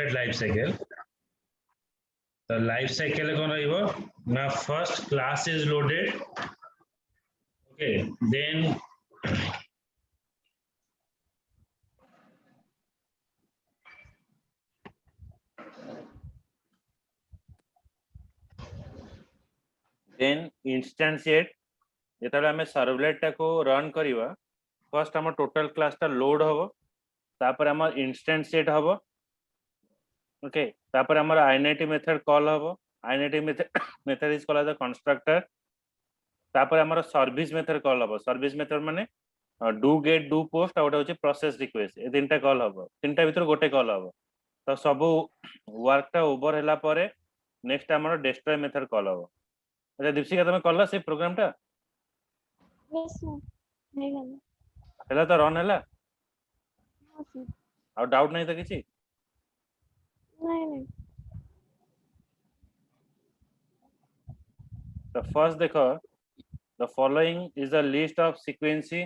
Servlet life cycle तो life cycle कौन रहिबो ना first class is loaded okay then instantiate जेतले हमें सर्वलेट टा को रन करिवा फर्स्ट हम टोटल क्लास टा लोड हबो तापर हम इंस्टांशिएट हबो ओके तापर हम init मेथड कॉल हबो init method is called as a constructor तापर हम सर्विस मेथड कॉल हबो सर्विस मेथड माने डू गेट डू पोस्ट आ होचे प्रोसेस रिक्वेस्ट ए तीनटा कॉल हबो तीनटा भीतर गोटे कॉल हबो तो सब वर्क टा ओवर हैला परे नेक्स्ट हमर डिस्ट्रॉय मेथड कॉल हबो अच्छा दीपशिका तमे कॉल से प्रोग्राम टा यस सर नहीं गला हैला तो रन हैला हां सर और डाउट नहीं तो किसी नहीं नहीं the first देखो the following is a list of sequency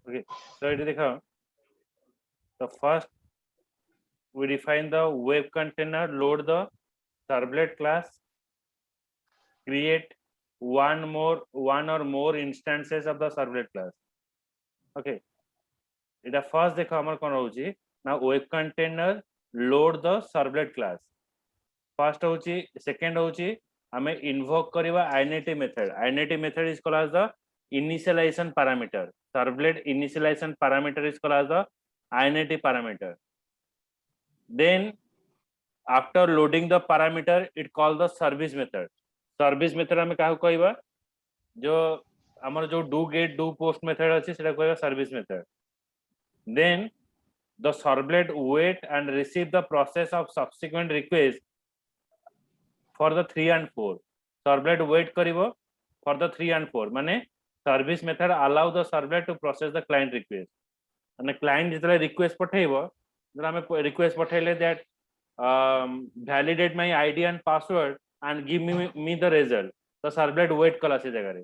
okay so it देखो the first we define the web container load the servlet class create one or more instances of the servlet class okay এটা first देखो हमर कोन होची ना web container load the servlet class first होची second होची हमें invoke करिवा init method is called as the initialization parameter servlet initialization parameter is called as the init parameter then after loading the parameter it called the service method हमें काहू कहबा जो हमर जो do get do post method अछि सेटा कहबा service method then the servlet wait and receive the process of subsequent request for the 3 and 4 servlet wait करिवो for the 3 and 4 माने service method allow the servlet to process the client request and client जितले request पठेइबो जरा हमें request पठेले that validate my id and password and give me the result the servlet wait कला से जगह रे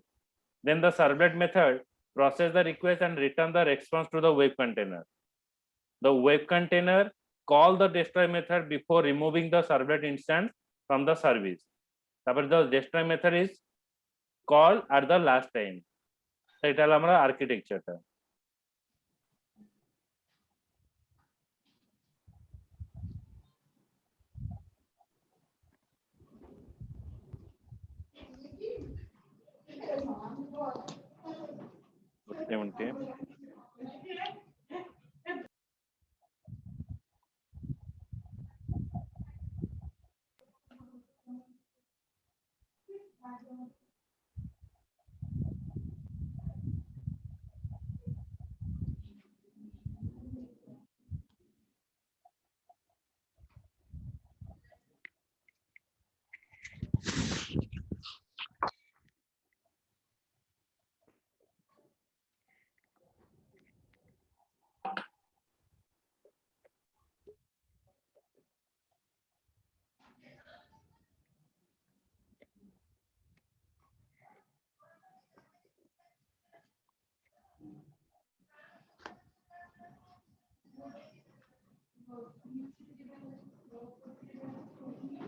then the servlet method process the request and return the response to the web container the web container call the destroy method before removing the servlet instance from the service तापर the destroy method is called at the last time so এটা হলো আমরা আর্কিটেকচারটা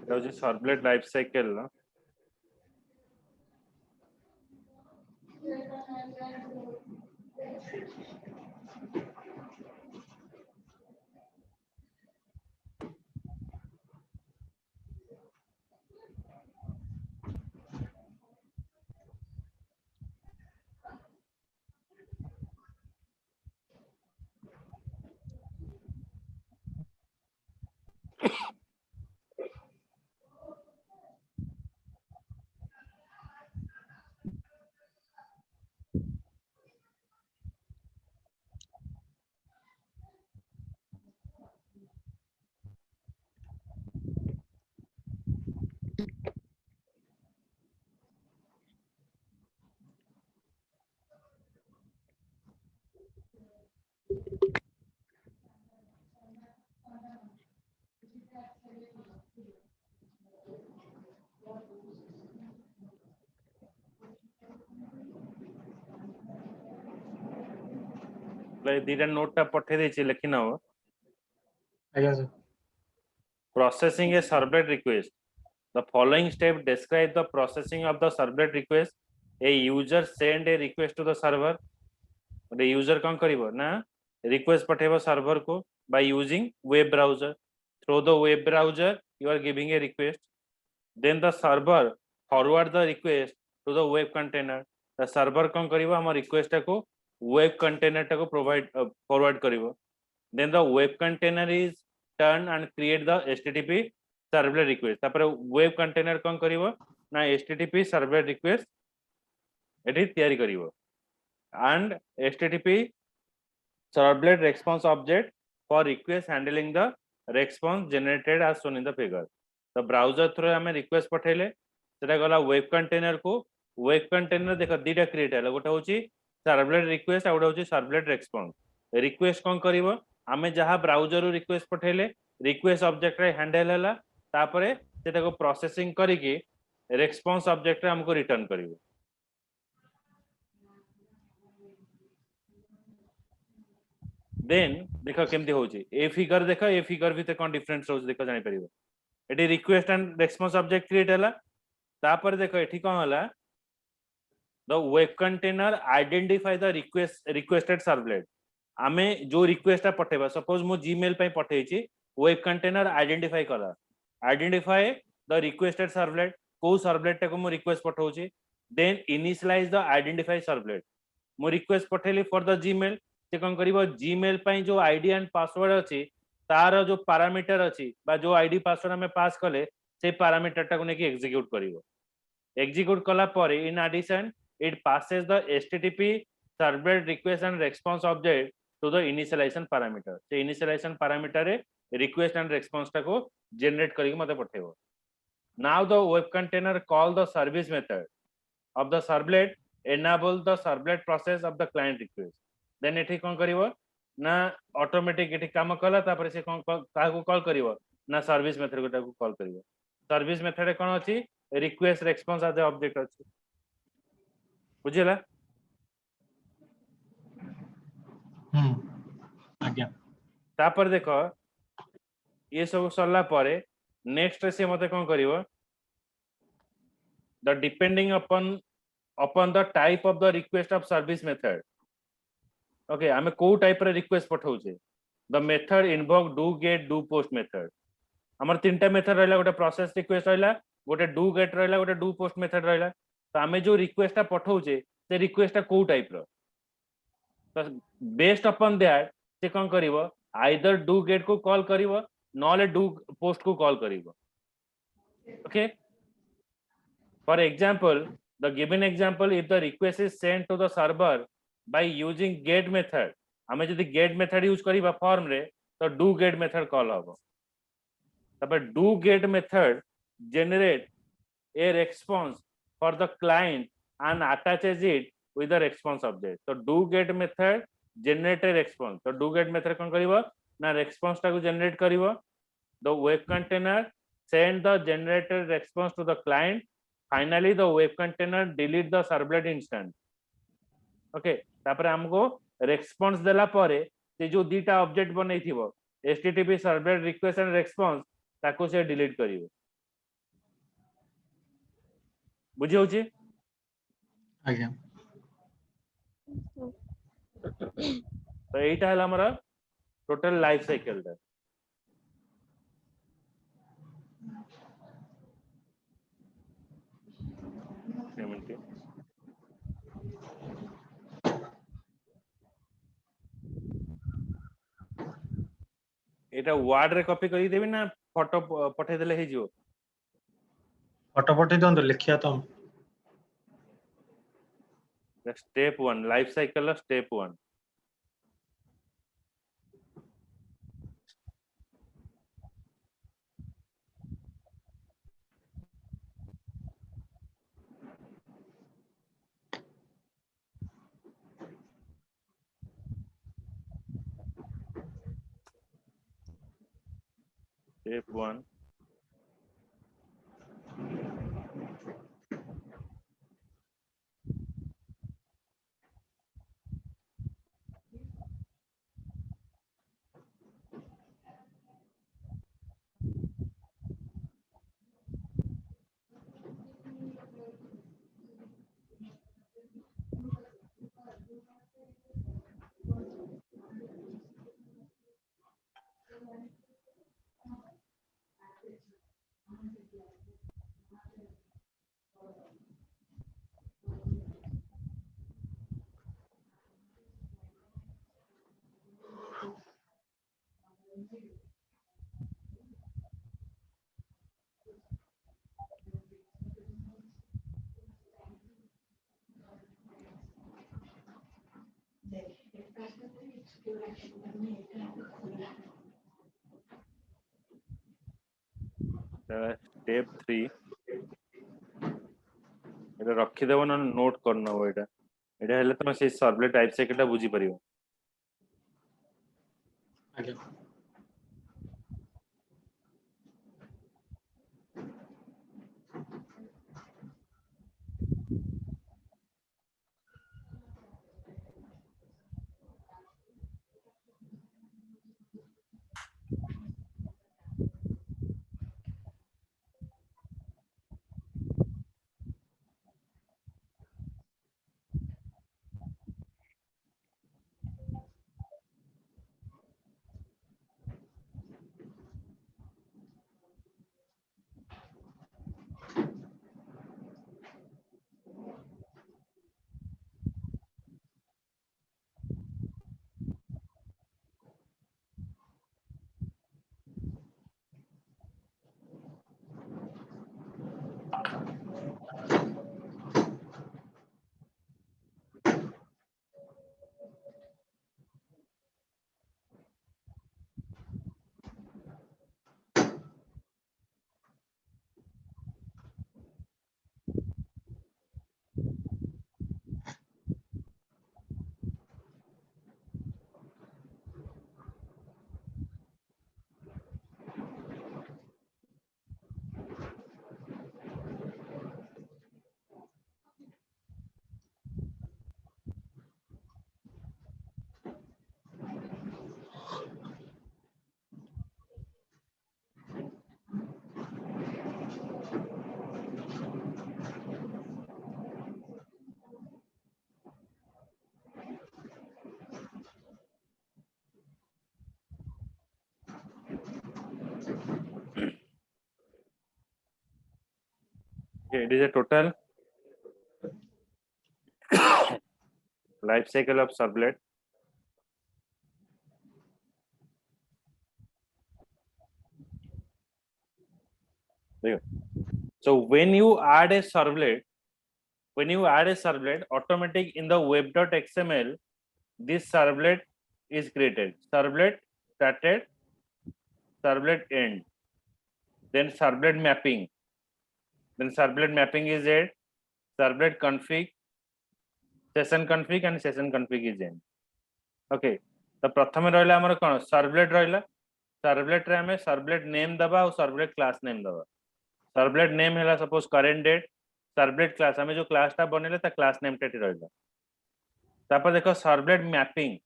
এটা হচ্ছে servlet life cycle না दीटा note टा पठे देछि लेखि नव आज्ञा sir processing a servlet request. The following step describe the processing of the servlet request. A user send a request to the server. The user कौन करिवो ना request पठेबो server को by using web browser. Through the web browser you are giving a request. Then the server forward the request to the web container. The server कौन करिवो हम request को web container को provide forward करिवो. Then the web container is turn and create the HTTP servlet request. तापर web container कौन करिवो ना HTTP servlet request eighty तैयारी करिवो and HTTP servlet response object for request handling the response generated as shown in the figure. The browser through हमें request पठेले सेटा गला web container को web container देखो दीटा create हैला गोटा होची servlet request आ गोटा होची servlet response. Request कौन करिवो आमे जहाँ ब्राउजर रू रिक्वेस्ट पठेले रिक्वेस्ट ऑब्जेक्ट रे हैंडल हैला तापरे सेटा को प्रोसेसिंग करिके रेस्पॉन्स ऑब्जेक्ट रे हमको रिटर्न करिवो देन देखो केमती होची ए फिगर देखो ए फिगर भीतर कोन डिफरेंस होची देखो जानि परिबो एटी request and response object create हैला तापर देखो एठी कोन होला the web container identify the requested servlet आमे जो रिक्वेस्ट पठेबा सपोज मो जीमेल पे पठेछि वेब कंटेनर आइडेंटिफाई कला आइडेंटिफाई द रिक्वेस्टेड सर्वलेट को सर्वलेट को मो रिक्वेस्ट पठौछि then initialise the identify servlet मो रिक्वेस्ट पठेली फॉर द जीमेल से कोन करिवो जीमेल पे जो आईडी एंड पासवर्ड अछि तार जो पैरामीटर अछि बा जो आईडी पासवर्ड हमें पास कले से पैरामीटर टा को नेकी एग्जीक्यूट करिवो एग्जीक्यूट कला परे in addition it passes the http servlet request and response object to the initialization parameter. The initialization parameter रे request and response टा को generate करिके मते पठेबो. Now the web container call the service method of the servlet enable the servlet process of the client request. Then एठी कोन करिवो ना automatic एठी काम कला तापर से कोन का को कॉल करिवो ना सर्विस मेथड गोटा को कॉल करिवो. सर्विस मेथड कोन अछि request response as a object अछि. बुझिला आज्ञा तापर देखो ये सब सरला परे नेक्स्ट से मते कोन करिवो the depending upon the type of the request of service method okay हमें को टाइप रे रिक्वेस्ट पठाउछे the method invoke do get do post method हमर तीनटा मेथड रहला गोटे प्रोसेस रिक्वेस्ट रहला गोटे डू गेट रहला गोटे डू पोस्ट मेथड रहला तो हमें जो रिक्वेस्ट ता पठाउछे से रिक्वेस्ट ता को टाइप रो तो बेस्ड अपॉन दैट से कोन करिवो आइदर डू गेट को कॉल करिवो नॉले डू पोस्ट को कॉल करिवो okay for example the given example if the request is sent to the server by using get method हमें जदी गेट मेथड यूज करिबा फॉर्म रे तो डू गेट मेथड कॉल हबो तब do get method generate a response for the client and attaches it with the response object. So do get method generate a response. So do get method कौन करिवो ना response टा को generate करिवो. The web container send the generated response to the client. Finally the web container delete the servlet instance. Okay. तापर हमको response देला परे से जो दीटा object बनै थिवो HTTP servlet request and response ताको से delete करिवो. बुझी होची आज्ञा तो एटा हला हमरा टोटल लाइफ साइकिल दा এটা ওয়ার্ড রে কপি করি দেবি না फोटो पठे देले हे जिवो फोटो पठे दियंतु लिखिया तो हम। Step 1 life cycle step 1 step 1 step 3 এটা ରଖି ଦେବ ନା ନୋଟ କରିନବ ଏଟା ହେଲେ ତମେ ସେଇ सर्वलेट टाइप साइकिल बुझी परियो आगे Okay, it is a total life cycle of servlet. There. So when you add a servlet, automatic in the web.xml, this servlet is created. Servlet started, servlet end, then servlet mapping. Then servlet mapping is a servlet config, session config and session config is end. Okay. तो प्रथम रहा आमर कौन servlet रहा servlet रे आमे servlet name दबा और सर्वलेट क्लास नेम दबा सर्वलेट नेम हैला suppose current date servlet class आमे जो क्लास टा बनेले ता क्लास नेम टेटी रहला तापर देखो सर्वलेट मैपिंग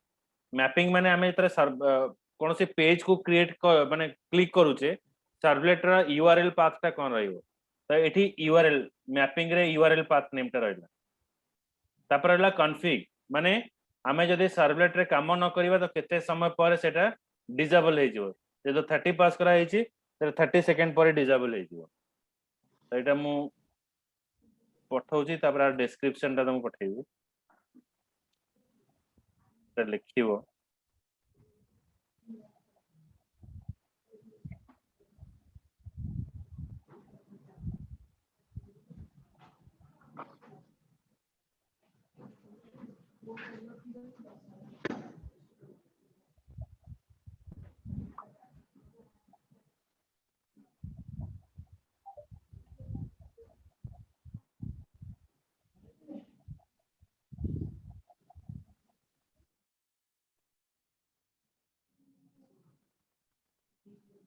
मैपिंग माने आमे इतरे कौन सी पेज को क्रिएट माने क्लिक करूचे सर्वलेट रा यूआरएल पाथ टा कोन रहइबो तो एठी यूआरएल मैपिंग रे यूआरएल पाथ नेम टा रहला तापर रहला कॉन्फिग माने आमे जदि सर्वलेट रे काम न करिबा तो केते समय पर सेटा डिसेबल हे जिवो जे 30 पास करा हेची तो 30 सेकंड पर डिसेबल हे जिवो तो एटा मु पठाउची तापर डिस्क्रिप्शन ता तुम पठेबी तो लिखिबो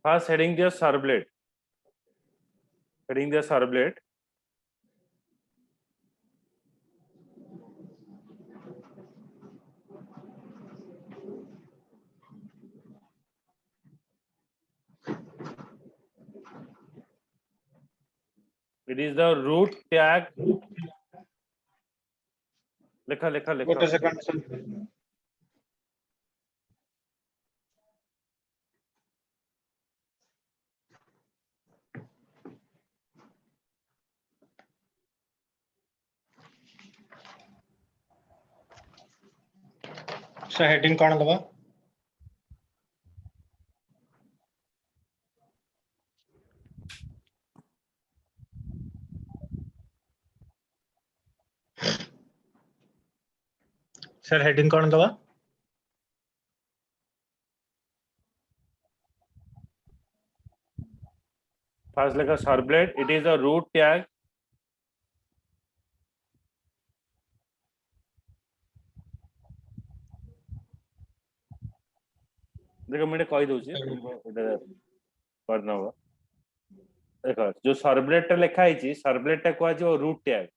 First heading the servlet. Heading the servlet. It is the root tag. लिखा लिखा लिखा ଗୋଟେ ସେକେଣ୍ଡ ସେ ହେଡିଂ କଣ ଦବା सर हेडिंग कौन दवा First लिखा servlet. It is a root tag. देखो मैंने कही दूसरी करना होगा देखो जो सर्वलेट लिखा है सर्वलेट टा को जो root tag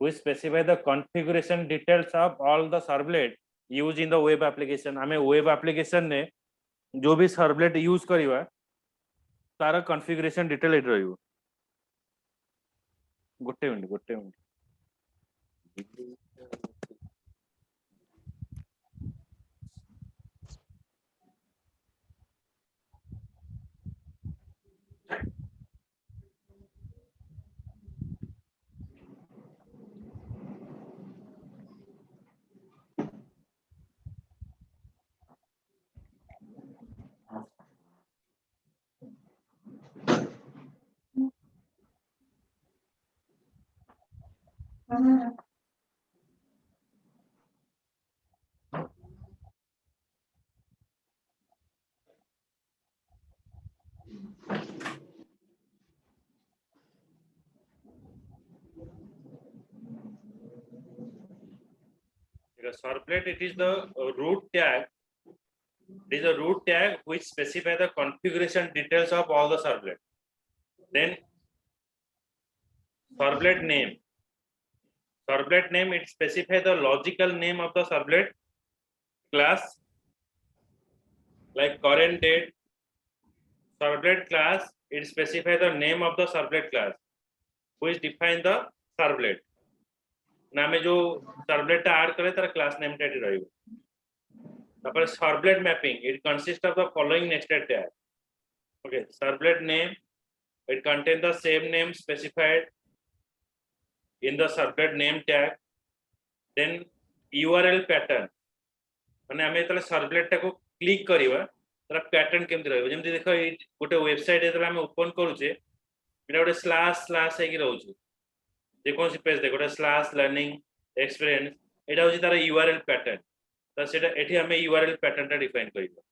which specify the configuration details of all the servlet used in the web application हमें web application ने जो भी सर्वलेट यूज करिवा तार कॉन्फ़िगरेशन डिटेल एट रहइबो गोटे minute servlet it is the root tag. It is a root tag which specify the configuration details of all the servlet. Then servlet name it specify the logical name of the servlet class like current date. Servlet class it specify the name of the servlet class which define the servlet. नामे जो servlet add करे तार class name टा रहइबो तापर servlet mapping it consist of the following nested tag okay servlet name it contain the same name specified in the servlet name tag then URL pattern माने हमें तले servlet टा को क्लिक करिवा तार पैटर्न केमति रहइबो जेमति देखो गोटे वेबसाइट एतला हम ओपन करूचे एटा गोटे स्लैश हेकि रहउची जे कौन सी पेज देखो स्लैश लर्निंग एक्सपीरियंस एटा होची तार यूआरएल पैटर्न त सेटा एठी हमें यूआरएल पैटर्न टा डिफाइन करिबो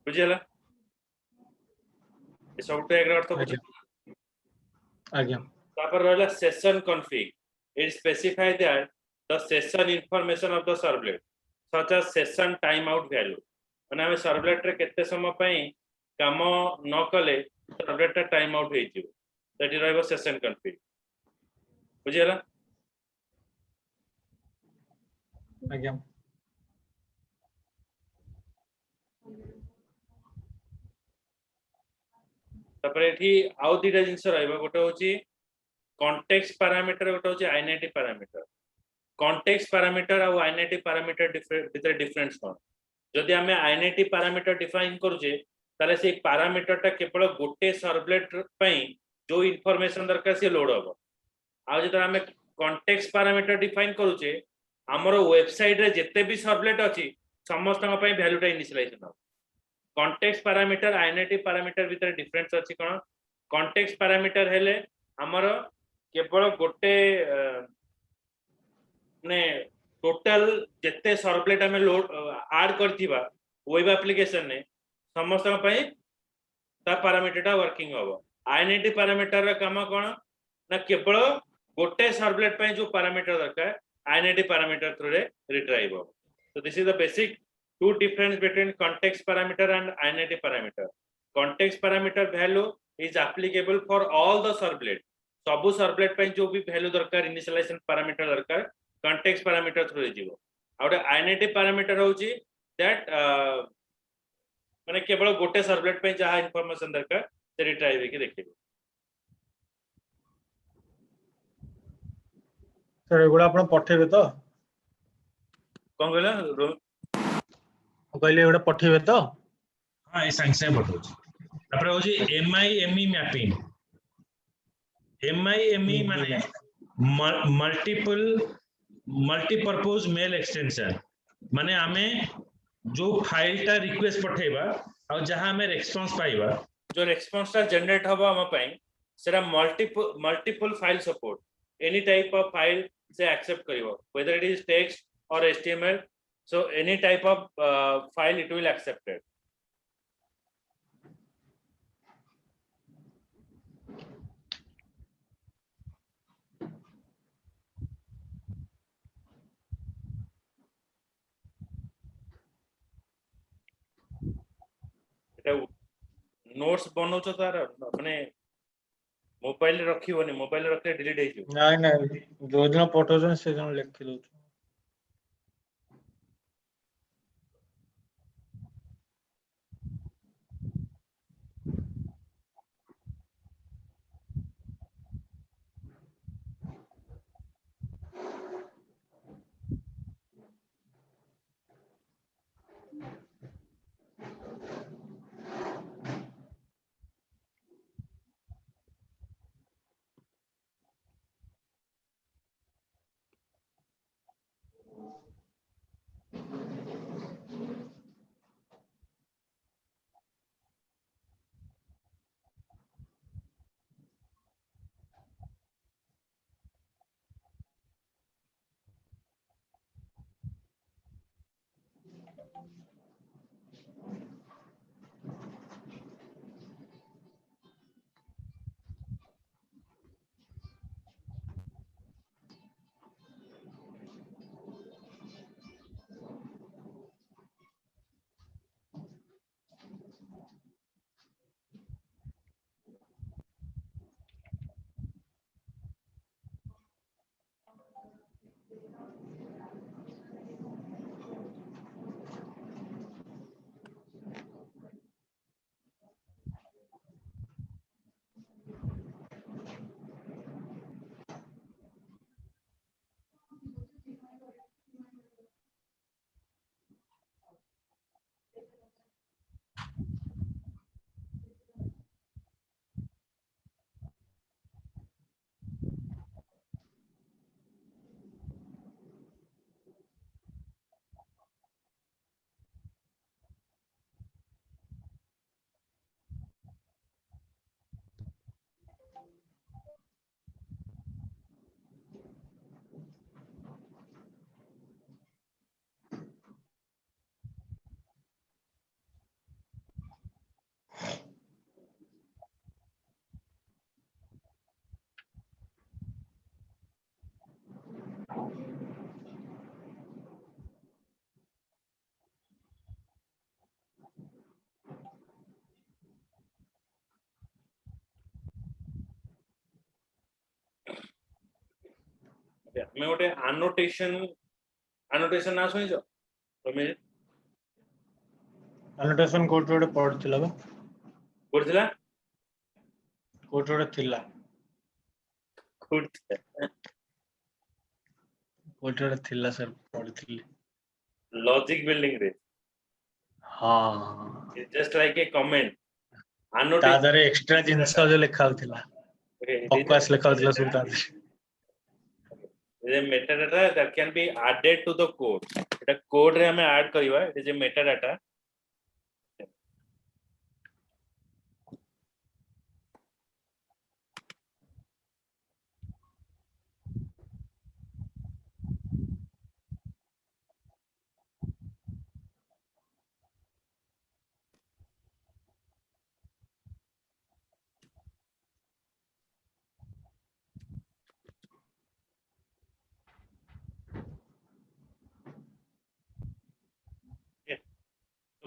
बुझियला ए सबटा एकर अर्थ बुझ आज्ञा तापर रहला session config it specify that the session information of the servlet such as session timeout value माने हमें सर्वलेट रे केते समय पई काम न कले सर्वलेट टा टाइम आउट हेइ जिवो that is a session config बुझियला आज्ञा तापर एठी आउ दिटा जिंस रहइबा गोटे होची कॉन्टेक्स्ट पैरामीटर गोटे होची आईएनआईटी पैरामीटर कॉन्टेक्स्ट पैरामीटर और आईएनआईटी पैरामीटर बितर डिफरेंस कोन जदि हमें आईएनआईटी पैरामीटर डिफाइन करूचे ताले से पैरामीटर टा केवल गोटे सर्वलेट पई जो इनफॉरमेशन दरकार से लोड हो आज जब आम कॉन्टेक्स्ट पैरामीटर डिफाइन करूचे हमर वेबसाइट रे जेते भी सर्वलेट अछि समस्त पई वैल्यूटा इनिशियलाइजेशन हो कॉन्टेक्स्ट पैरामीटर आईएनआईटी पैरामीटर भीतर डिफरेंस अछि कोन कॉन्टेक्स्ट पैरामीटर हेले हमर केवल गोटे ने टोटल जिते सर्वलेट आम लोड ऐड करथिबा वेब एप्लिकेशन ने समस्त पैरामीटर वर्किंग हम आईएनआईटी पैरामीटर काम कौन ना केवल गोटे सर्वलेट जो पैरामीटर दरकार आईएनआईटी पैरामीटर थ्रू रे रिट्राइव हो so this is the basic two difference between context parameter and INIT parameter context parameter value is applicable for all the servlet सब सर्वलेट जो भी वैल्यू दरकार इनिशियलाइजेशन पैरामीटर दरकार context parameter through रे जीवो out INIT parameter होची that माने केवल गोटे सर्वलेट जहाँ इनफॉरमेशन दरकार से रिट्राइव के देखिबो सर एगुड़ा आपण पठेबे तो कौन कहला कहले एगुड़ा पठेबे तो हाँ ये संगे संगे बताऊँ तापर होची MIME मैपिंग MIME माने मल्टीपर्पज मेल एक्सटेंशन माने आमे जो फाइल टा रिक्वेस्ट पठेबा और जहां हमें रेस्पॉन्स पाइबा जो रेस्पॉन्स टा जनरेट हबा हम पई सेरा multiple file support any type of file से एक्सेप्ट करिवो whether it is text or HTML so any type of file it will accepted notes बनौछ तार माने मोबाइल रखिबोनी मोबाइल रखले डिलीट हे जो नहीं नहीं जो दिन पठौछन से दिन लिखि दउ मैं गोटे annotation ना सुनिछ तमे एनोटेशन कोड जोड़े पढ़थिला बा पढ़थिला कोड जोड़े थिला कोड जोड़े थिला सर पढ़थिली लॉजिक बिल्डिंग रे हां it's just like a comment ता annotation दरे एक्स्ट्रा जिंस जो लिखा होथिला बकवास लिखा होथिला सब ता is a metadata that can be added to the code eta code रे हमें add करिवा it is a metadata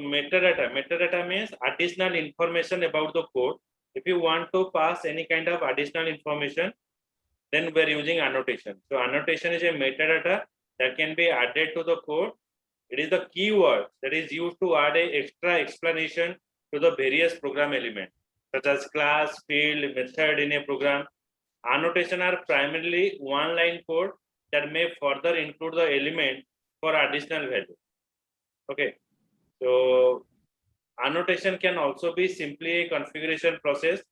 metadata means additional information about the code. If you want to pass any kind of additional information, then we're using annotation. So annotation is a metadata that can be added to the code. It is the keyword that is used to add a extra explanation to the various program elements, such as class, field, method in a program. Annotation are primarily one-line code that may further include the element for additional value. Okay, so annotation can also be simply a configuration process.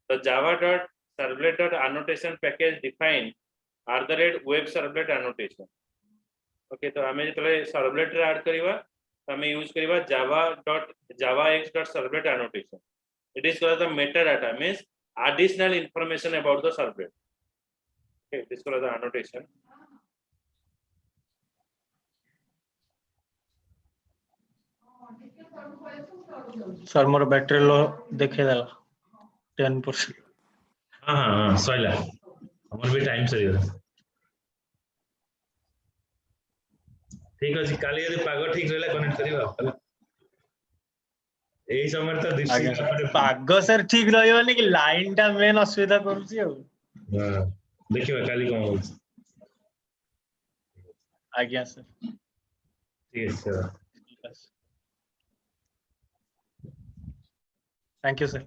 The java.servlet.annotation package define @web servlet annotation. Okay, तो हमें जो servlet रे add करिवा हमें use करिवा javax.servlet annotation. It is called the metadata, means additional information about the servlet. Okay, it is called the annotation. Sir more battery low देखे देला 10%. हाँ हाँ हाँ सॉइला हमर भी टाइम सरी गला ठीक अछि काली यदि पाग ठीक रहला कनेक्ट करिवा ହେଲା एही समय त आगे दिस पाग सर ठीक रहइबनी कि लाइन टा मेन असुविधा करूची हो. हां देखिवा काली कोन होछ आज्ञा सर. ठीक है सर थैंक यू सर.